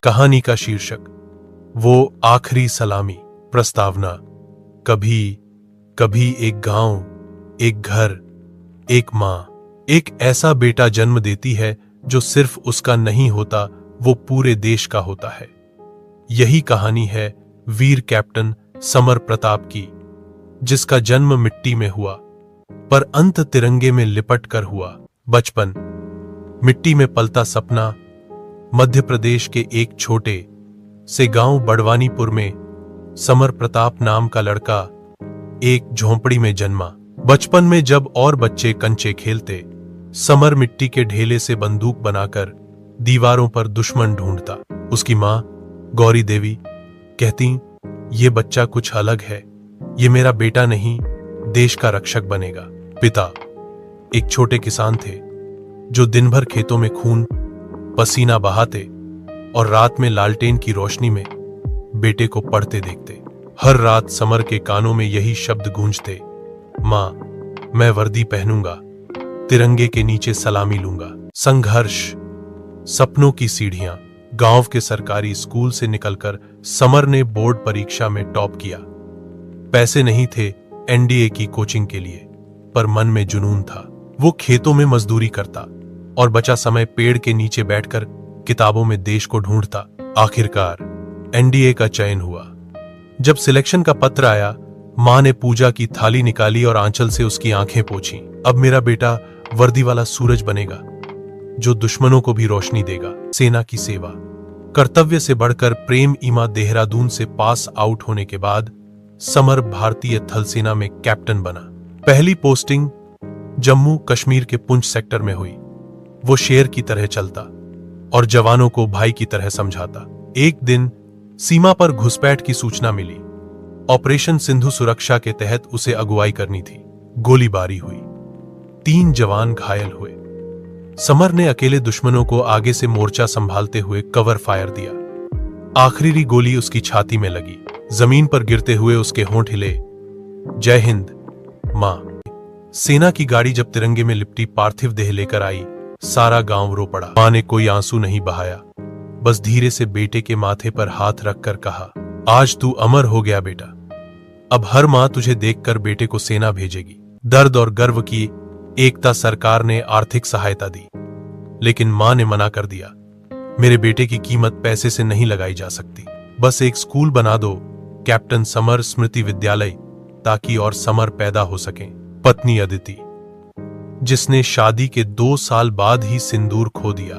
कहानी का शीर्षक वो आखिरी सलामी। प्रस्तावना। कभी कभी एक गांव, एक घर, एक मां, एक ऐसा बेटा जन्म देती है जो सिर्फ उसका नहीं होता, वो पूरे देश का होता है। यही कहानी है वीर कैप्टन समर प्रताप की, जिसका जन्म मिट्टी में हुआ पर अंत तिरंगे में लिपट कर हुआ। बचपन। मिट्टी में पलता सपना। मध्य प्रदेश के एक छोटे से गांव बड़वानीपुर में समर प्रताप नाम का लड़का एक झोंपड़ी में जन्मा। बचपन में जब और बच्चे कंचे खेलते, समर मिट्टी के ढेले से बंदूक बनाकर दीवारों पर दुश्मन ढूंढता। उसकी मां गौरी देवी कहती, ये बच्चा कुछ अलग है, ये मेरा बेटा नहीं, देश का रक्षक बनेगा। पिता एक छोटे किसान थे जो दिन भर खेतों में खून पसीना बहाते और रात में लालटेन की रोशनी में बेटे को पढ़ते देखते। हर रात समर के कानों में यही शब्द गूंजते, मां, मैं वर्दी पहनूंगा, तिरंगे के नीचे सलामी लूंगा। संघर्ष। सपनों की सीढ़ियां। गांव के सरकारी स्कूल से निकलकर समर ने बोर्ड परीक्षा में टॉप किया। पैसे नहीं थे एनडीए की कोचिंग के लिए, पर मन में जुनून था। वो खेतों में मजदूरी करता और बचा समय पेड़ के नीचे बैठकर किताबों में देश को ढूंढता। आखिरकार एनडीए का चयन हुआ। जब सिलेक्शन का पत्र आया, मां ने पूजा की थाली निकाली और आंचल से उसकी आंखें पोंछी। अब मेरा बेटा वर्दी वाला सूरज बनेगा जो दुश्मनों को भी रोशनी देगा। सेना की सेवा। कर्तव्य से बढ़कर प्रेम। ईमा देहरादून से पास आउट होने के बाद समर भारतीय थल सेना में कैप्टन बना। पहली पोस्टिंग जम्मू कश्मीर के पुंछ सेक्टर में हुई। वो शेर की तरह चलता और जवानों को भाई की तरह समझाता। एक दिन सीमा पर घुसपैठ की सूचना मिली। ऑपरेशन सिंधु सुरक्षा के तहत उसे अगुवाई करनी थी। गोलीबारी हुई, 3 जवान घायल हुए। समर ने अकेले दुश्मनों को आगे से मोर्चा संभालते हुए कवर फायर दिया। आखिरी गोली उसकी छाती में लगी। जमीन पर गिरते हुए उसके होंठ हिले। जय हिंद मां। सेना की गाड़ी जब तिरंगे में लिपटी पार्थिव देह लेकर आई, सारा गांव रो पड़ा। मां ने कोई आंसू नहीं बहाया, बस धीरे से बेटे के माथे पर हाथ रखकर कहा, आज तू अमर हो गया बेटा। अब हर मां तुझे देखकर बेटे को सेना भेजेगी। दर्द और गर्व की एकता। सरकार ने आर्थिक सहायता दी, लेकिन मां ने मना कर दिया। मेरे बेटे की कीमत पैसे से नहीं लगाई जा सकती। बस एक स्कूल बना दो, कैप्टन समर स्मृति विद्यालय, ताकि और समर पैदा हो सकें। पत्नी अदिति, जिसने शादी के 2 साल बाद ही सिंदूर खो दिया,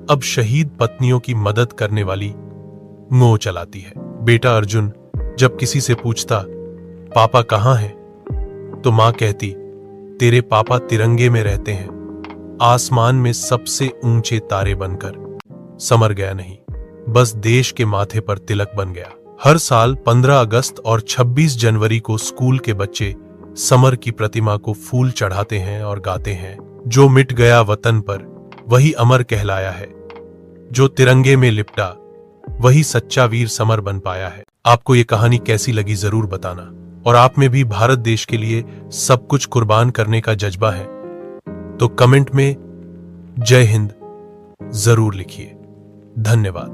अब शहीद पत्नियों की मदद करने वाली मोह चलाती है। बेटा अर्जुन जब किसी से पूछता, पापा कहां हैं, तो मां कहती, तेरे पापा तिरंगे में रहते हैं, आसमान में सबसे ऊंचे तारे बनकर। समर गया नहीं, बस देश के माथे पर तिलक बन गया। हर साल 15 अगस्त और 26 जनवरी को स्कूल के बच्चे समर की प्रतिमा को फूल चढ़ाते हैं और गाते हैं, जो मिट गया वतन पर वही अमर कहलाया है, जो तिरंगे में लिपटा वही सच्चा वीर समर बन पाया है। आपको ये कहानी कैसी लगी जरूर बताना, और आप में भी भारत देश के लिए सब कुछ कुर्बान करने का जज्बा है तो कमेंट में जय हिंद जरूर लिखिए। धन्यवाद।